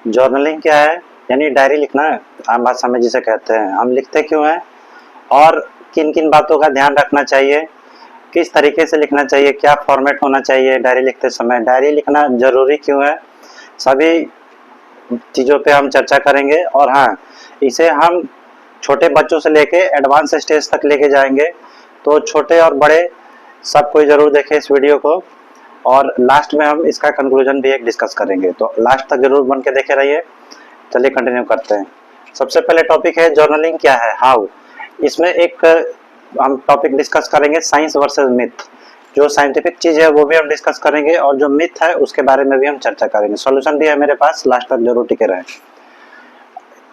Journaling क्या है? यानी डायरी लिखना है, आम भाषा में जिसे कहते हैं। हम लिखते क्यों हैं और किन किन बातों का ध्यान रखना चाहिए, किस तरीके से लिखना चाहिए, क्या फॉर्मेट होना चाहिए डायरी लिखते समय, डायरी लिखना जरूरी क्यों है, सभी चीज़ों पे हम चर्चा करेंगे। और हाँ, इसे हम छोटे बच्चों से लेके एडवांस स्टेज तक लेके जाएंगे, तो छोटे और बड़े सब कोई ज़रूर देखे इस वीडियो को। और लास्ट में हम इसका कंक्लूजन भी एक डिस्कस करेंगे, तो लास्ट तक जरूर बन के देखे रहिए। चलिए कंटिन्यू करते हैं। सबसे पहले टॉपिक है जर्नलिंग क्या है, हाउ। इसमें एक हम टॉपिक डिस्कस करेंगे साइंस वर्सेस मिथ। जो साइंटिफिक चीज है वो भी हम डिस्कस करेंगे और जो मिथ है उसके बारे में भी हम चर्चा करेंगे। सॉल्यूशन भी है मेरे पास, लास्ट तक जरूर टिके रहें।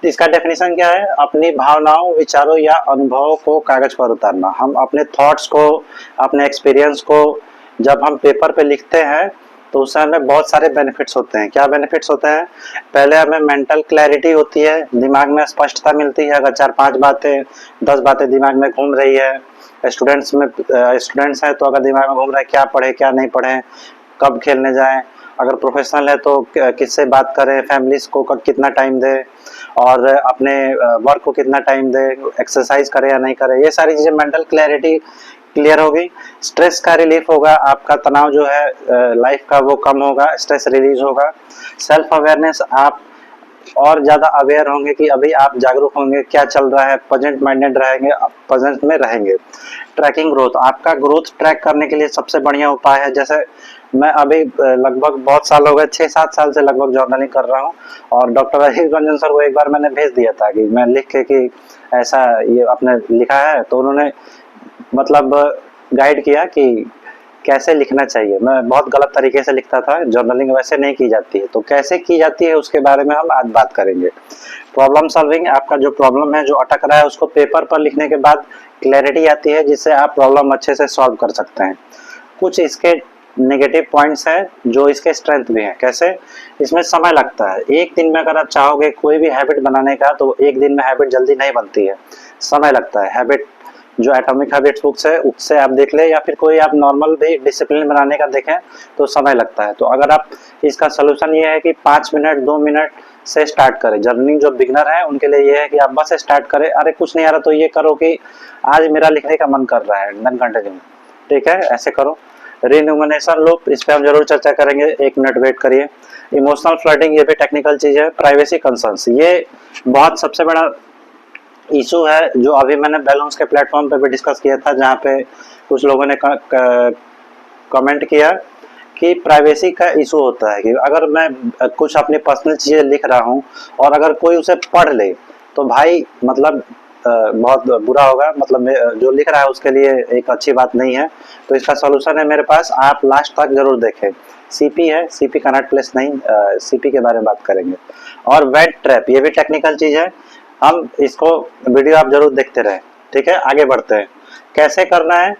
इसका डेफिनेशन क्या है? अपनी भावनाओं, विचारों या अनुभवों को कागज पर उतारना। हम अपने थॉट्स को, अपने एक्सपीरियंस को जब हम पेपर पे लिखते हैं तो उससे हमें बहुत सारे बेनिफिट्स होते हैं। क्या बेनिफिट्स होते हैं? पहले हमें मेंटल क्लैरिटी होती है, दिमाग में स्पष्टता मिलती है। अगर 4-5 बातें 10 बातें दिमाग में घूम रही है, स्टूडेंट्स हैं तो अगर दिमाग में घूम रहा है क्या पढ़े क्या नहीं पढ़े, कब खेलने जाएं, अगर प्रोफेशनल है तो किससे बात करें, फैमिलीज को कितना टाइम दें, और अपने वर्क को कितना टाइम दें, एक्सरसाइज करें या नहीं करें, ये सारी चीज़ें मेंटल क्लैरिटी क्लियर होगी। स्ट्रेस का रिलीफ होगा, आपका तनाव जो है लाइफ का वो कम होगा, स्ट्रेस रिलीज होगा। सेल्फ अवेयरनेस, आप और ज़्यादा अवेयर होंगे कि अभी आप जागरूक होंगे क्या चल रहा है, प्रेजेंट माइंडेड रहेंगे, प्रेजेंट में रहेंगे। ट्रैकिंग ग्रोथ, आपका ग्रोथ ट्रैक करने के लिए सबसे बढ़िया उपाय है। जैसे मैं अभी लगभग बहुत साल हो गए, 6-7 साल से लगभग जर्नलिंग कर रहा हूँ। और डॉक्टर राजीव रंजन सर को एक बार मैंने भेज दिया था कि मैं लिख के कि ऐसा ये आपने लिखा है, तो उन्होंने मतलब गाइड किया कि कैसे लिखना चाहिए। मैं बहुत गलत तरीके से लिखता था, जर्नलिंग वैसे नहीं की जाती है, तो कैसे की जाती है उसके बारे में हम आज बात करेंगे। प्रॉब्लम सॉल्विंग, आपका जो प्रॉब्लम है जो अटक रहा है उसको पेपर पर लिखने के बाद क्लैरिटी आती है जिससे आप प्रॉब्लम अच्छे से सॉल्व कर सकते हैं। कुछ इसके नेगेटिव पॉइंट्स हैं जो इसके स्ट्रेंथ भी हैं। कैसे? इसमें समय लगता है। एक दिन में अगर आप चाहोगे कोई भी हैबिट बनाने का तो एक दिन में हैबिट जल्दी नहीं बनती है, समय लगता है। हैबिट जो एटॉमिक हैबिट्स बुक्स है उससे आप देख ले, या फिर कोई आप नॉर्मल भी डिसिप्लिन बनाने का देखें तो समय लगता है। तो अगर आप, इसका सोल्यूशन ये है कि 5 मिनट 2 मिनट से स्टार्ट करें। जर्नलिंग जो बिगनर है उनके लिए ये है कि आप बस स्टार्ट करें। अरे कुछ नहीं आ रहा तो ये करो कि आज मेरा लिखने का मन कर रहा है, देन कंटिन्यू। ठीक है, ऐसे करो। रिन्यूमिनेशन लूप, इस पे हम जरूर चर्चा करेंगे, 1 मिनट वेट करिए। इमोशनल फ्लडिंग, ये भी टेक्निकल चीज है। प्राइवेसी कंसर्न्स, ये बहुत सबसे बड़ा इशू है जो अभी मैंने बैलेंस के प्लेटफॉर्म पे भी डिस्कस किया था, जहाँ पे कुछ लोगों ने कमेंट किया कि प्राइवेसी का इशू होता है कि अगर मैं कुछ अपनी पर्सनल चीज़ें लिख रहा हूँ और अगर कोई उसे पढ़ ले तो भाई मतलब बहुत बुरा होगा, मतलब जो लिख रहा है उसके लिए एक अच्छी बात नहीं है। तो इसका सॉल्यूशन है मेरे पास, आप लास्ट तक जरूर देखें। सीपी है, सीपी कनेक्ट प्लेस नहीं, सीपी के बारे में बात करेंगे। और वेट ट्रैप, ये भी टेक्निकल चीज़ है, हम इसको वीडियो आप जरूर देखते रहें। ठीक है, आगे बढ़ते हैं। कैसे करना है,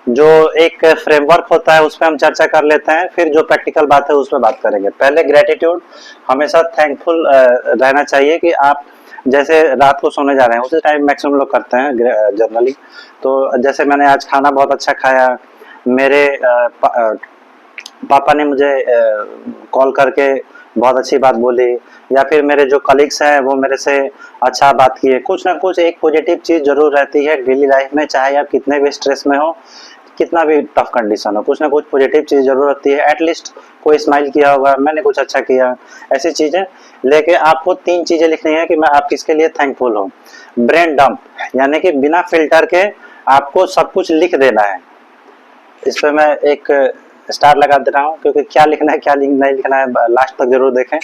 जो एक फ्रेमवर्क होता है उस पर हम चर्चा कर लेते हैं, फिर जो प्रैक्टिकल बात है उस पर बात करेंगे। पहले ग्रेटिट्यूड, हमेशा थैंकफुल रहना चाहिए कि आप जैसे रात को सोने जा रहे हैं उसी टाइम मैक्सिमम लोग करते हैं जनरली। तो जैसे मैंने आज खाना बहुत अच्छा खाया, मेरे पापा ने मुझे कॉल करके बहुत अच्छी बात बोली, या फिर मेरे जो कलीग्स हैं वो मेरे से अच्छा बात किए। कुछ ना कुछ एक पॉजिटिव चीज़ जरूर रहती है डेली लाइफ में, चाहे आप कितने भी स्ट्रेस में हो, कितना भी टफ कंडीशन हो, कुछ ना कुछ पॉजिटिव चीज़ जरूर रहती है। एटलीस्ट कोई स्माइल किया होगा, मैंने कुछ अच्छा किया, ऐसी चीज़ें लेके आपको 3 चीज़ें लिखनी है कि मैं आप किसके लिए थैंकफुल हूँ। ब्रेन डंप, यानी कि बिना फिल्टर के आपको सब कुछ लिख देना है। इस पर मैं एक स्टार लगा दे रहा हूँ, क्योंकि क्या लिखना है क्या नहीं लिखना है लास्ट तक जरूर देखें।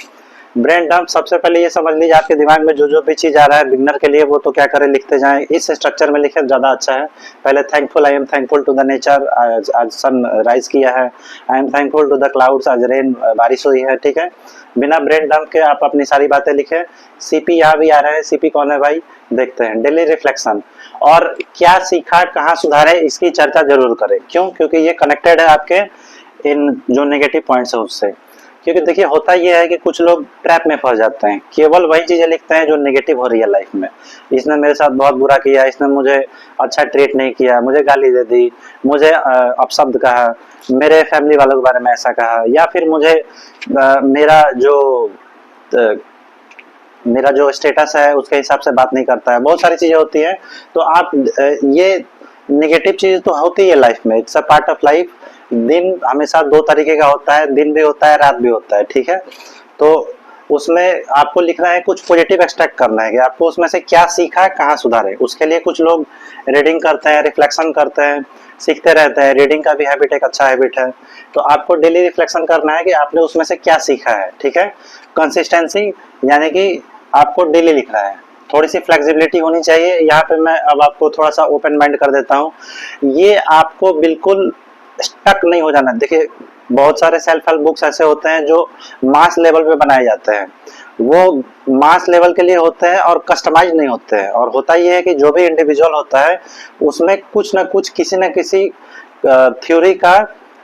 ब्रेन डंप, सबसे पहले ये समझ लीजिए आपके दिमाग में जो जो भी चीज आ रहा है बिगनर के लिए, वो तो क्या करें लिखते जाएं। इस स्ट्रक्चर में लिखे ज्यादा अच्छा है। पहले thankful, I am thankful to the nature, आज सन राइज किया है। I am thankful to the clouds, आज रेन बारिश हुई है। ठीक है, बिना ब्रेन डंप के आप अपनी सारी बातें लिखें। सीपी यहाँ भी आ रहा है, सीपी कौन है भाई, देखते हैं। डेली रिफ्लेक्शन, और क्या सीखा कहाँ सुधारे इसकी चर्चा जरूर करें। क्यों? क्योंकि ये कनेक्टेड है आपके इन जो नेगेटिव पॉइंट्स है उससे। क्योंकि देखिए होता ये है कि कुछ लोग ट्रैप में फंस जाते हैं, केवल वही चीजें लिखते हैं जो नेगेटिव हो रही है लाइफ में। इसने मेरे साथ बहुत बुरा किया, इसने मुझे अच्छा ट्रीट नहीं किया, मुझे गाली दे दी, मुझे अपशब्द कहा, मेरे फैमिली वालों के बारे में ऐसा कहा, या फिर मुझे मेरा जो मेरा जो स्टेटस है उसके हिसाब से बात नहीं करता है, बहुत सारी चीजें होती हैं। तो आप ये नेगेटिव चीज तो होती है लाइफ में, it's a part of life. दिन हमेशा दो तरीके का होता है, दिन भी होता है, रात भी होता है, ठीक है। तो उसमें आपको लिखना है, कुछ पॉजिटिव एक्सट्रैक्ट करना है कि आपको उसमें से क्या सीखा है, कहाँ सुधारे। उसके लिए कुछ लोग रीडिंग करते हैं, रिफ्लेक्शन करते हैं, सीखते रहते हैं। रीडिंग का भी हैबिट एक अच्छा हैबिट है। तो आपको डेली रिफ्लेक्शन करना है कि आपने उसमें से क्या सीखा है, ठीक है। कंसिस्टेंसी यानी कि आपको डेली लिखना है। थोड़ी सी फ्लेक्सिबिलिटी होनी चाहिए। यहाँ पे मैं अब आपको थोड़ा सा ओपन माइंड कर देता हूँ। ये आपको बिल्कुल स्टक नहीं हो जाना। देखिए, बहुत सारे सेल्फ हेल्प बुक्स ऐसे होते हैं जो मास लेवल पे बनाए जाते हैं, वो मास लेवल के लिए होते हैं और कस्टमाइज नहीं होते हैं। और होता ये है कि जो भी इंडिविजुअल होता है उसमें कुछ ना कुछ, किसी न किसी थ्योरी का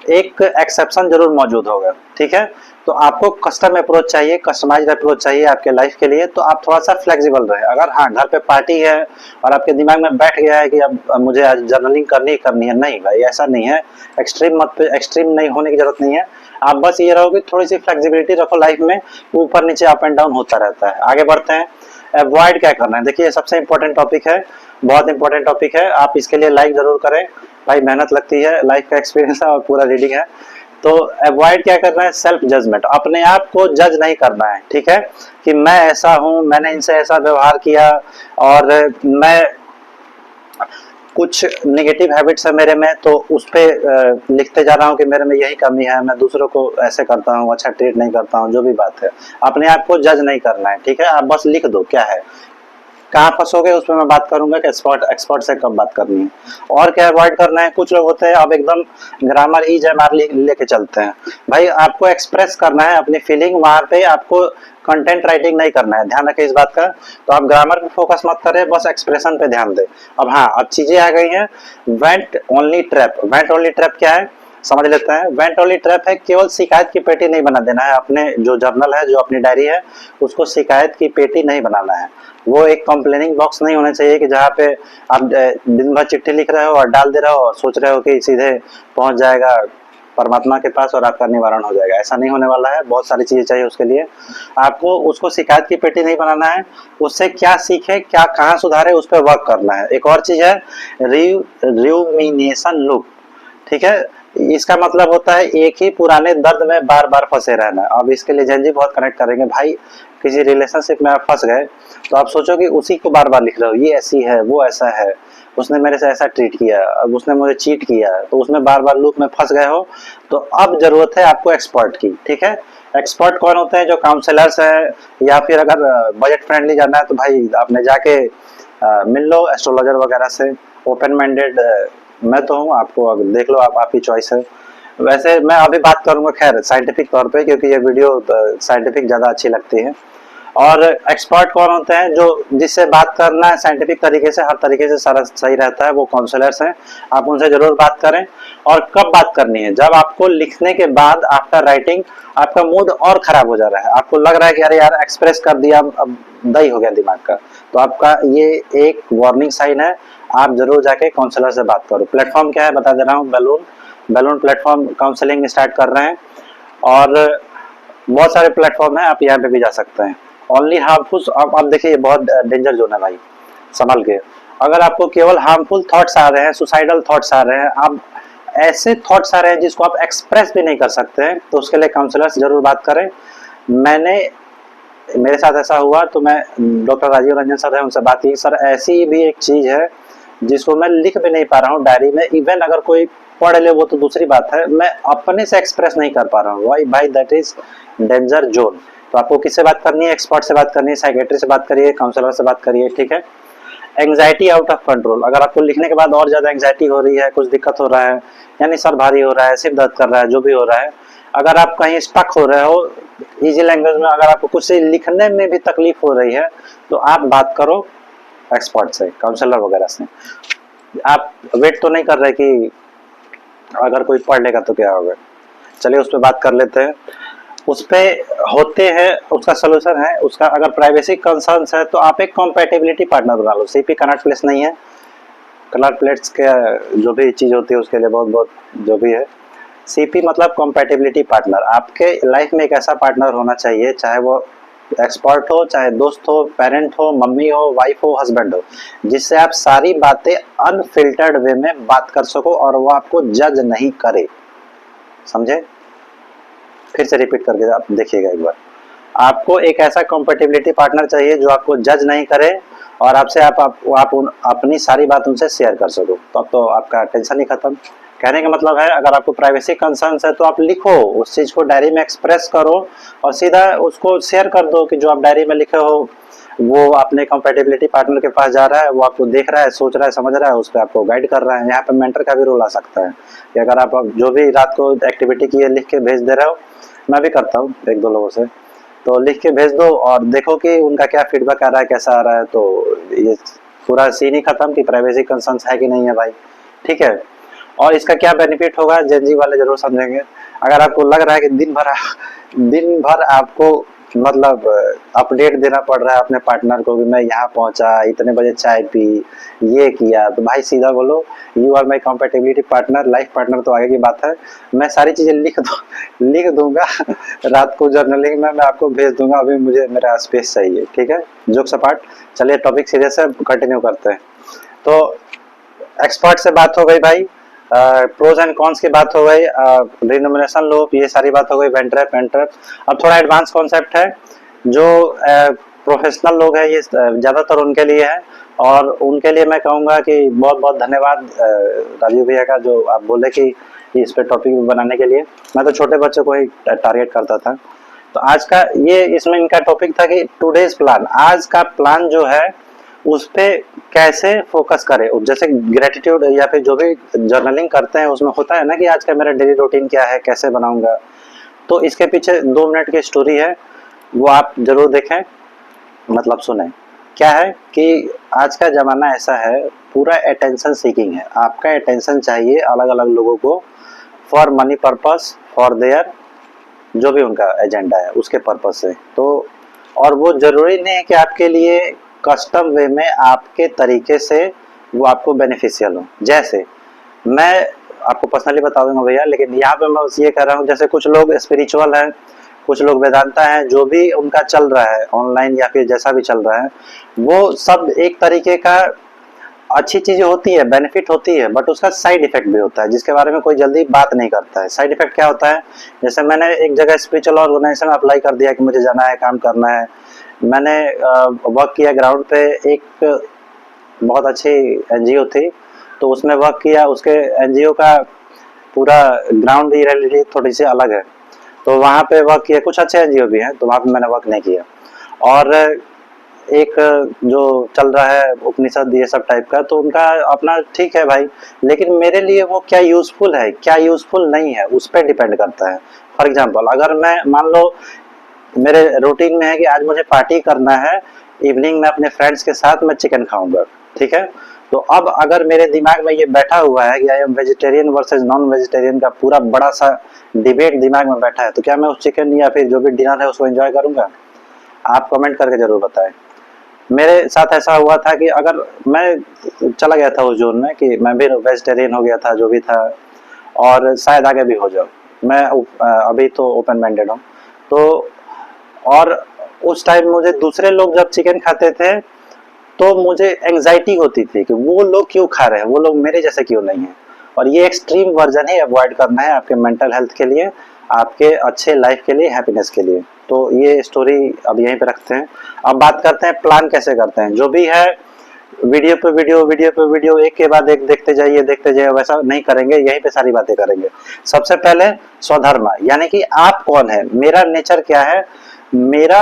एक एक्सेप्शन जरूर मौजूद होगा, ठीक है। तो आपको कस्टम अप्रोच चाहिए, कस्टमाइज्ड अप्रोच चाहिए आपके लाइफ के लिए। तो आप थोड़ा सा फ्लेक्सिबल रहे। अगर हाँ, घर पे पार्टी है और आपके दिमाग में बैठ गया है कि अब मुझे आज जर्नलिंग करनी है, नहीं भाई, ऐसा नहीं है। एक्सट्रीम नहीं होने की जरूरत नहीं है। आप बस ये रहो कि थोड़ी सी फ्लेक्सिबिलिटी रखो लाइफ में, ऊपर नीचे अप एंड डाउन होता रहता है। आगे बढ़ते हैं। अवॉइड क्या करना है, देखिए सबसे इंपॉर्टेंट टॉपिक है, बहुत इंपॉर्टेंट टॉपिक है। आप इसके लिए लाइक जरूर करें भाई, मेहनत लगती है, लाइफ का एक्सपीरियंस है और पूरा रीडिंग है। तो अवॉइड क्या करना है, सेल्फ जजमेंट। अपने आप को जज नहीं करना है, ठीक है, कि मैं ऐसा हूं, मैंने इनसे ऐसा व्यवहार किया और मैं कुछ नेगेटिव हैबिट्स है मेरे में, तो उस पे लिखते जा रहा हूँ कि मेरे में यही कमी है, मैं दूसरों को ऐसे करता हूँ, अच्छा ट्रीट नहीं करता हूँ, जो भी बात है। अपने आप को जज नहीं करना है, ठीक है। आप बस लिख दो क्या है, कहाँ फंसोगे उसमें मैं बात करूंगा कि एक्सपर्ट से कब बात करनी है। और क्या अवॉइड करना है, कुछ लोग होते हैं अब एकदम ग्रामर ई जमार लेके चलते हैं। भाई आपको एक्सप्रेस करना है अपनी फीलिंग, वहां पे आपको कंटेंट राइटिंग नहीं करना है, ध्यान रखें इस बात का। तो आप ग्रामर पे फोकस मत करें, बस एक्सप्रेशन पे ध्यान दें। अब हाँ, अब चीजें आ गई हैं। Went only trap. Went only trap क्या है समझ लेते हैं। वेंट ओनली ट्रैप है, केवल शिकायत की पेटी नहीं बना देना है। अपने जो जर्नल है, जो अपनी डायरी है, उसको शिकायत की पेटी नहीं बनाना है। वो एक कंप्लेनिंग बॉक्स नहीं होना चाहिए कि जहाँ पे आप दिन भर चिट्ठी लिख रहे हो और डाल दे रहे हो और सोच रहे हो कि सीधे पहुंच जाएगा परमात्मा के पास और आपका निवारण हो जाएगा। ऐसा नहीं होने वाला है, बहुत सारी चीजें चाहिए उसके लिए। आपको उसको शिकायत की पेटी नहीं बनाना है, उससे क्या सीखे, क्या कहाँ सुधारे, उस पर वर्क करना है। एक और चीज है रियूमिनेशन लूप, ठीक है। इसका मतलब होता है एक ही पुराने दर्द में बार बार फंसे रहना। अब इसके लिए जंजी बहुत कनेक्ट करेंगे भाई। किसी रिलेशनशिप में आप फंस गए तो आप सोचो कि उसी को बार बार लिख रहे हो, ये ऐसी है, वो ऐसा है, उसने मेरे से ऐसा ट्रीट किया, अब उसने मुझे चीट किया, तो उसमें बार बार लूप में फंस गए हो। तो अब जरूरत है आपको एक्सपर्ट की, ठीक है। एक्सपर्ट कौन होते हैं, जो काउंसलर्स है, या फिर अगर बजट फ्रेंडली जाना है तो भाई आपने जाके मिल लो एस्ट्रोलॉजर वगैरह से। ओपन माइंडेड मैं तो हूँ, आपको अब देख लो, आप आपकी चॉइस है। वैसे मैं अभी बात करूंगा खैर साइंटिफिक तौर पे, क्योंकि ये वीडियो साइंटिफिक ज्यादा अच्छी लगती है। और एक्सपर्ट कौन होते हैं, जो जिससे बात करना है साइंटिफिक तरीके से, हर तरीके से सारा सही रहता है, वो काउंसलर्स हैं। आप उनसे जरूर बात करें। और कब बात करनी है, जब आपको लिखने के बाद आफ्टर राइटिंग आपका मूड और खराब हो जा रहा है, आपको लग रहा है कि अरे यार एक्सप्रेस कर दिया, अब दही हो गया दिमाग का, तो आपका ये एक वार्निंग साइन है। आप जरूर जाके काउंसलर से बात करो। प्लेटफॉर्म क्या है बता दे रहा हूँ, बैलून प्लेटफॉर्म काउंसलिंग स्टार्ट कर रहे हैं। और बहुत सारे प्लेटफॉर्म है, आप यहाँ पे भी जा सकते हैं। ओनली हार्मफुल, अब देखिए बहुत डेंजर जोन है भाई, संभल के। अगर आपको केवल हार्मफुल थॉट्स आ रहे हैं, सुसाइडल थॉट्स आ रहे हैं, आप ऐसे थॉट्स आ रहे हैं जिसको आप एक्सप्रेस भी नहीं कर सकते हैं, तो उसके लिए काउंसलर से जरूर बात करें। मेरे साथ ऐसा हुआ तो मैं डॉक्टर राजीव रंजन सर है, उनसे बात की, सर ऐसी भी एक चीज है जिसको मैं लिख भी नहीं पा रहा हूँ डायरी में, इवन अगर कोई पढ़ ले वो तो दूसरी बात है, मैं अपने से एक्सप्रेस नहीं कर पा रहा हूँ भाई, दैट इज डेंजर जोन। तो आपको किससे बात करनी है, एक्सपर्ट से बात करनी है, साइकेट्री से बात करिए, काउंसलर से बात करिए, ठीक है। एंग्जाइटी आउट ऑफ कंट्रोल, अगर आपको लिखने के बाद और ज्यादा एंग्जाइटी हो रही है, कुछ दिक्कत हो रहा है, यानी सर भारी हो रहा है, सिर दर्द कर रहा है, जो भी हो रहा है, अगर आप कहीं स्टक हो रहे हो, इजी लैंग्वेज में अगर आपको कुछ लिखने में भी तकलीफ हो रही है, तो आप बात करो एक्सपर्ट से, काउंसलर वगैरह से। आप वेट तो नहीं कर रहे कि अगर कोई पढ़ लेगा तो क्या होगा, चलिए उस पर बात कर लेते हैं। उस पे होते हैं, उसका सोल्यूशन है। उसका अगर प्राइवेसी कंसर्न्स है तो आप एक कॉम्पैटिबिलिटी पार्टनर बना लो। सीपी कनॉट प्लेस नहीं है, कनॉट प्लेस के जो भी चीज होती है उसके लिए बहुत बहुत जो भी है। सीपी मतलब कॉम्पैटिबिलिटी पार्टनर। आपके लाइफ में एक ऐसा पार्टनर होना चाहिए, चाहे वो एक्सपर्ट हो, चाहे दोस्त हो, पेरेंट हो, मम्मी हो, वाइफ हो, हस्बैंड हो, जिससे आप सारी बातें अनफिल्टर्ड वे में बात कर सको और वो आपको जज नहीं करे। समझे? फिर से रिपीट करके आप देखिएगा एक बार। आपको एक ऐसा कंपेटिबिलिटी पार्टनर चाहिए जो आपको जज नहीं करे और आपसे अपनी सारी बात उनसे शेयर कर सको, तो अब तो आपका टेंशन ही खत्म। कहने का मतलब है, अगर आपको प्राइवेसी कंसर्न्स है तो आप लिखो, उस चीज को डायरी में एक्सप्रेस करो और सीधा उसको शेयर कर दो कि जो आप डायरी में लिखे हो वो अपने कंपेटिबिलिटी पार्टनर के पास जा रहा है, वो आपको देख रहा है, सोच रहा है, समझ रहा है, उस पर आपको गाइड कर रहा है। यहाँ पे मेंटर का भी रोल आ सकता है कि अगर आप जो भी रात को एक्टिविटी की है लिख के भेज दे रहे हो, मैं भी करता हूँ एक दो लोगों से, तो लिख के भेज दो और देखो कि उनका क्या फीडबैक आ रहा है, कैसा आ रहा है। तो ये पूरा सीन ही खत्म कि प्राइवेसी कंसर्न्स है कि नहीं है भाई। ठीक है। और इसका क्या बेनिफिट होगा, जेनजी वाले जरूर समझेंगे। अगर आपको लग रहा है कि दिन भर आपको मतलब अपडेट देना पड़ रहा है अपने पार्टनर को कि मैं यहाँ पहुंचा, इतने बजे चाय पी, ये किया, तो भाई सीधा बोलो you are my compatibility partner, life partner तो आगे की बात है। मैं सारी चीजें लिख दूंगा रात को जर्नलिंग में मैं आपको भेज दूंगा, अभी मुझे मेरा स्पेस चाहिए। ठीक है, जोक्स अपार्ट, चलिए टॉपिक सीरियस है, कंटिन्यू करते हैं। तो एक्सपर्ट से बात हो गई भाई, प्रोज एंड कॉन्स की बात हो गई, रिनोमिनेशन लूप, ये सारी बात हो गई, वेंट्रैप वेंट्रैप। अब थोड़ा एडवांस कॉन्सेप्ट है जो प्रोफेशनल लोग हैं, ये ज़्यादातर उनके लिए है। और उनके लिए मैं कहूँगा कि बहुत बहुत धन्यवाद राजीव भैया का, जो आप बोले कि इस पे टॉपिक बनाने के लिए। मैं तो छोटे बच्चों को ही टारगेट करता था। तो आज का ये इसमें इनका टॉपिक था कि टुडेज प्लान, आज का प्लान जो है उस पे कैसे फोकस करें। जैसे ग्रेटिट्यूड या फिर जो भी जर्नलिंग करते हैं उसमें होता है ना कि आज का मेरा डेली रूटीन क्या है, कैसे बनाऊंगा। तो इसके पीछे 2 मिनट की स्टोरी है, वो आप जरूर देखें, मतलब सुने। क्या है कि आज का ज़माना ऐसा है, पूरा अटेंशन सीकिंग है। आपका अटेंशन चाहिए अलग अलग लोगों को, for money purpose, for their जो भी उनका एजेंडा है उसके पर्पस से। तो और वो ज़रूरी नहीं है कि आपके लिए कस्टम वे में आपके तरीके से वो आपको बेनिफिशियल हो। जैसे मैं आपको पर्सनली बता दूंगा भैया, लेकिन यहाँ पे मैं बस ये कह रहा हूँ, जैसे कुछ लोग स्पिरिचुअल हैं, कुछ लोग वेदांता हैं, जो भी उनका चल रहा है ऑनलाइन या फिर जैसा भी चल रहा है, वो सब एक तरीके का अच्छी चीजें होती है, बेनिफिट होती है, बट उसका साइड इफेक्ट भी होता है जिसके बारे में कोई जल्दी बात नहीं करता है। साइड इफेक्ट क्या होता है, जैसे मैंने एक जगह स्पिरिचुअल ऑर्गेनाइजेशन में अप्लाई कर दिया कि मुझे जाना है, काम करना है। मैंने वर्क किया ग्राउंड पे, एक बहुत अच्छी एनजीओ थी, तो उसमें वर्क किया। उसके एनजीओ का पूरा ग्राउंड की रियलिटी थोड़ी सी अलग है, तो वहाँ पे वर्क किया। कुछ अच्छे एनजीओ भी हैं, तो वहाँ पे मैंने वर्क नहीं किया। और एक जो चल रहा है उपनिषद ये सब टाइप का, तो उनका अपना ठीक है भाई, लेकिन मेरे लिए वो क्या यूजफुल है, क्या यूजफुल नहीं है, उस पर डिपेंड करता है। फॉर एग्जाम्पल, अगर मैं मान लो मेरे रूटीन में है कि आज मुझे पार्टी करना है, इवनिंग में अपने फ्रेंड्स के साथ मैं चिकन खाऊंगा, ठीक है, तो अब अगर मेरे दिमाग में ये बैठा हुआ है कि I am vegetarian versus non vegetarian का पूरा बड़ा सा डिबेट दिमाग में बैठा है, तो क्या मैं उस चिकन या फिर जो भी डिनर है उसको एंजॉय करूंगा? आप कमेंट करके जरूर बताएं। मेरे साथ ऐसा हुआ था कि अगर मैं चला गया था उस जोन में कि मैं भी वेजिटेरियन हो गया था, जो भी था, और शायद आगे भी हो जाऊं। मैं अभी तो ओपन माइंडेड हूँ। तो और उस टाइम मुझे दूसरे लोग जब चिकन खाते थे तो मुझे एंजाइटी होती थी कि वो लोग क्यों खा रहे हैं, वो लोग मेरे जैसे क्यों नहीं है। और ये एक्सट्रीम वर्जन ही अवॉइड करना है आपके मेंटल हेल्थ के लिए, आपके अच्छे लाइफ के लिए, हैप्पीनेस के लिए। तो ये स्टोरी अब यहीं पे रखते हैं। अब बात करते हैं प्लान कैसे करते हैं। जो भी है वीडियो पे वीडियो एक के बाद एक देखते जाइए, वैसा नहीं करेंगे, यहीं पे सारी बातें करेंगे। सबसे पहले स्वधर्म, यानी कि आप कौन है, मेरा नेचर क्या है, मेरा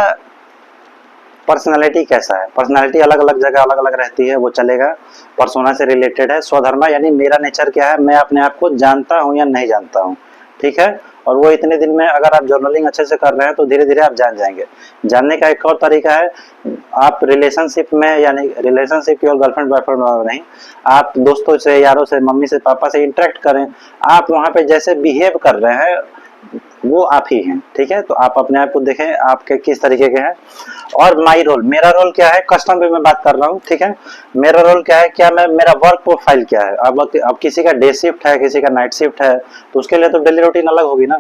पर्सनालिटी कैसा है। पर्सनालिटी अलग अलग जगह अलग अलग रहती है, वो चलेगा, पर्सोना से रिलेटेड है। स्वधर्मा यानी मेरा नेचर क्या है, मैं अपने आप को जानता हूँ या नहीं जानता हूँ, ठीक है। और वो इतने दिन में अगर आप जर्नलिंग अच्छे से कर रहे हैं तो धीरे धीरे आप जान जाएंगे। जानने का एक और तरीका है, आप रिलेशनशिप में, यानी रिलेशनशिप की और गर्लफ्रेंड बॉयफ्रेंड वाला नहीं, आप दोस्तों से, यारों से, मम्मी से, पापा से इंटरेक्ट करें। आप वहाँ पे जैसे बिहेव कर रहे हैं वो आप ही हैं, ठीक है। तो आप अपने आप को देखें आप किस तरीके के हैं। और माई रोल, मेरा रोल क्या है, कस्टम पे मैं बात कर रहा हूँ, ठीक है। मेरा रोल क्या है, क्या मैं, मेरा वर्क प्रोफाइल क्या है। अब किसी का डे शिफ्ट है, किसी का नाइट शिफ्ट है, तो उसके लिए तो डेली रूटीन अलग होगी ना।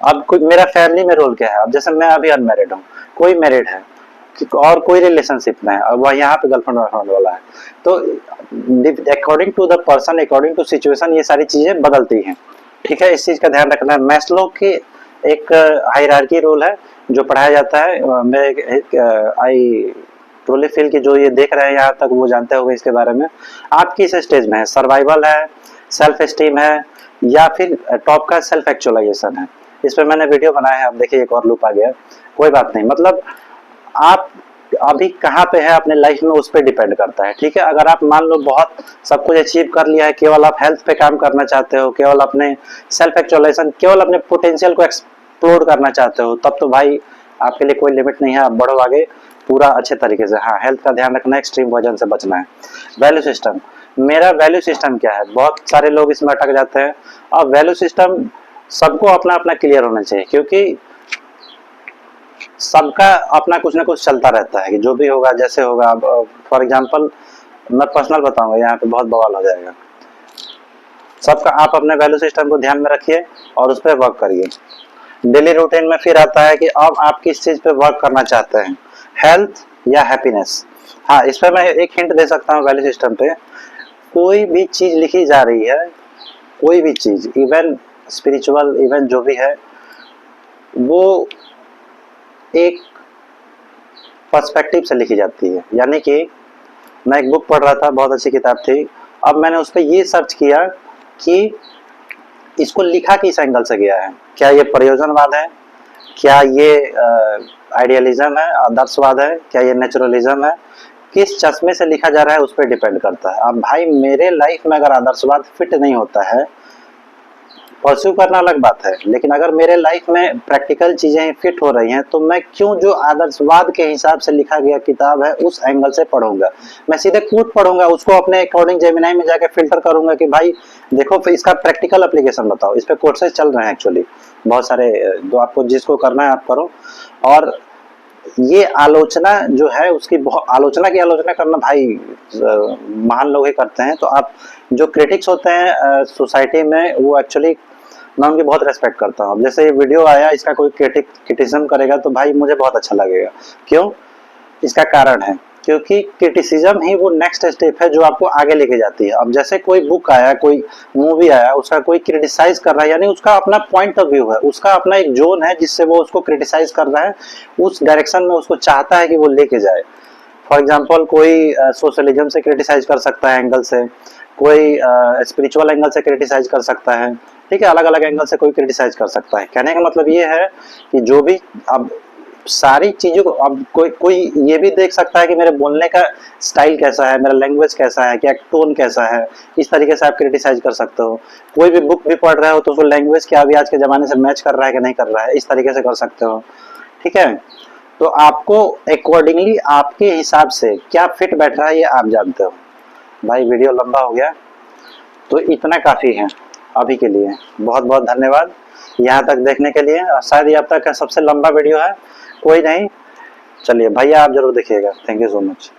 अब कुछ मेरा फैमिली में रोल क्या है। अब जैसे मैं अभी अनमैरिड हूँ, कोई मैरिड है और कोई रिलेशनशिप में है और वह यहाँ पे गर्लफ्रेंड बॉयफ्रेंड वाला है, तो according to the person, according to situation ये सारी चीजें बदलती हैं। ठीक है, इस चीज का ध्यान रखना है। मैस्लो की एक हायरार्की रूल है जो पढ़ाया जाता है। मैं आई ट्रूली फील कि जो ये देख रहे हैं यहाँ तक वो जानते होंगे इसके बारे में। आप किस स्टेज में है, सर्वाइवल है, सेल्फ एस्टीम है, या फिर टॉप का सेल्फ एक्चुअलाइजेशन है। इस पर मैंने वीडियो बनाया है, आप देखिए एक और लूप आ गया, कोई बात नहीं। मतलब आप अभी कहाँ पे है अपने लाइफ में उस पर डिपेंड करता है। ठीक है, अगर आप मान लो बहुत सब कुछ अचीव कर लिया है, केवल आप हेल्थ पे काम करना चाहते हो, केवल अपने सेल्फ एक्चुअलाइजेशन, केवल अपने पोटेंशियल को एक्सप्लोर करना चाहते हो, तब तो भाई आपके लिए कोई लिमिट नहीं है, आप बढ़ो आगे पूरा अच्छे तरीके से। हाँ, हेल्थ का ध्यान रखना है, एक्सट्रीम वर्जन से बचना है। वैल्यू सिस्टम, मेरा वैल्यू सिस्टम क्या है, बहुत सारे लोग इसमें अटक जाते हैं। और वैल्यू सिस्टम सबको अपना अपना क्लियर होना चाहिए, क्योंकि सबका अपना कुछ ना कुछ चलता रहता है कि जो भी होगा जैसे होगा। फॉर एग्जांपल मैं पर्सनल बताऊंगा, यहाँ पे बहुत बवाल हो जाएगा। सबका आप अपने वैल्यू सिस्टम को ध्यान में रखिए और उस पर वर्क करिए। डेली रूटीन में फिर आता है कि अब आप किस चीज पे वर्क करना चाहते हैं, हेल्थ या हैप्पीनेस। हाँ, इस पर मैं एक हिंट दे सकता हूँ वैल्यू सिस्टम पे। कोई भी चीज लिखी जा रही है, कोई भी चीज, इवन स्पिरिचुअल, इवन जो भी है, वो एक पर्सपेक्टिव से लिखी जाती है। यानी कि मैं एक बुक पढ़ रहा था, बहुत अच्छी किताब थी। अब मैंने उस पर ये सर्च किया कि इसको लिखा किस एंगल से गया है, क्या ये प्रयोजनवाद है, क्या ये आइडियलिज्म है, आदर्शवाद है, क्या ये नेचुरलिज्म है, किस चश्मे से लिखा जा रहा है उस पर डिपेंड करता है। अब भाई मेरे लाइफ में अगर आदर्शवाद फिट नहीं होता है, परस्यू करना अलग बात है, लेकिन अगर मेरे लाइफ में प्रैक्टिकल चीजें फिट हो रही हैं तो मैं क्यों जो आदर्शवाद के हिसाब से लिखा गया किताब है उस एंगल से पढ़ूंगा। मैं सीधे कूट पढ़ूंगा, उसको अपने अकॉर्डिंग जेमिनाई में जाके फिल्टर करूंगा कि भाई देखो फिर इसका प्रैक्टिकल एप्लीकेशन बताओ। इस पे कोर्सेज चल रहे हैं एक्चुअली बहुत सारे, जो आपको जिसको करना है आप करो। और ये आलोचना जो है उसकी आलोचना की आलोचना करना भाई महान लोग ही करते हैं। तो आप जो क्रिटिक्स होते हैं सोसाइटी में, वो एक्चुअली मैं उनकी बहुत रेस्पेक्ट करता हूँ। जैसे ये वीडियो आया, इसका कोई क्रिटिसिज्म करेगा तो भाई मुझे बहुत अच्छा लगेगा। क्यों? इसका कारण है क्योंकि क्रिटिसिज्म ही वो नेक्स्ट स्टेप है जो आपको आगे लेके जाती है। अब जैसे कोई बुक आया, कोई मूवी आया, उसका कोई क्रिटिसाइज कर रहा है, यानी उसका अपना पॉइंट ऑफ व्यू है, उसका अपना एक जोन है जिससे वो उसको क्रिटिसाइज कर रहा है, उस डायरेक्शन में उसको चाहता है कि वो लेके जाए। फॉर एग्जाम्पल कोई सोशलिज्म से क्रिटिसाइज कर सकता है एंगल से, कोई स्पिरिचुअल एंगल से क्रिटिसाइज कर सकता है। ठीक है, अलग अलग एंगल से कोई क्रिटिसाइज कर सकता है। कहने का मतलब ये है कि जो भी अब सारी चीजों को, अब कोई ये भी देख सकता है कि मेरे बोलने का स्टाइल कैसा है, मेरा लैंग्वेज कैसा है, क्या टोन कैसा है, इस तरीके से आप क्रिटिसाइज कर सकते हो। कोई भी बुक भी पढ़ रहे हो तो उसको लैंग्वेज क्या अभी आज के जमाने से मैच कर रहा है कि नहीं कर रहा है, इस तरीके से कर सकते हो। ठीक है, तो आपको अकॉर्डिंगली आपके हिसाब से क्या फिट बैठ रहा है ये आप जानते हो। भाई वीडियो लंबा हो गया तो इतना काफी है अभी के लिए। बहुत बहुत धन्यवाद यहाँ तक देखने के लिए। शायद ये अब तक का सबसे लंबा वीडियो है, कोई नहीं, चलिए भैया आप जरूर देखिएगा। Thank you so much.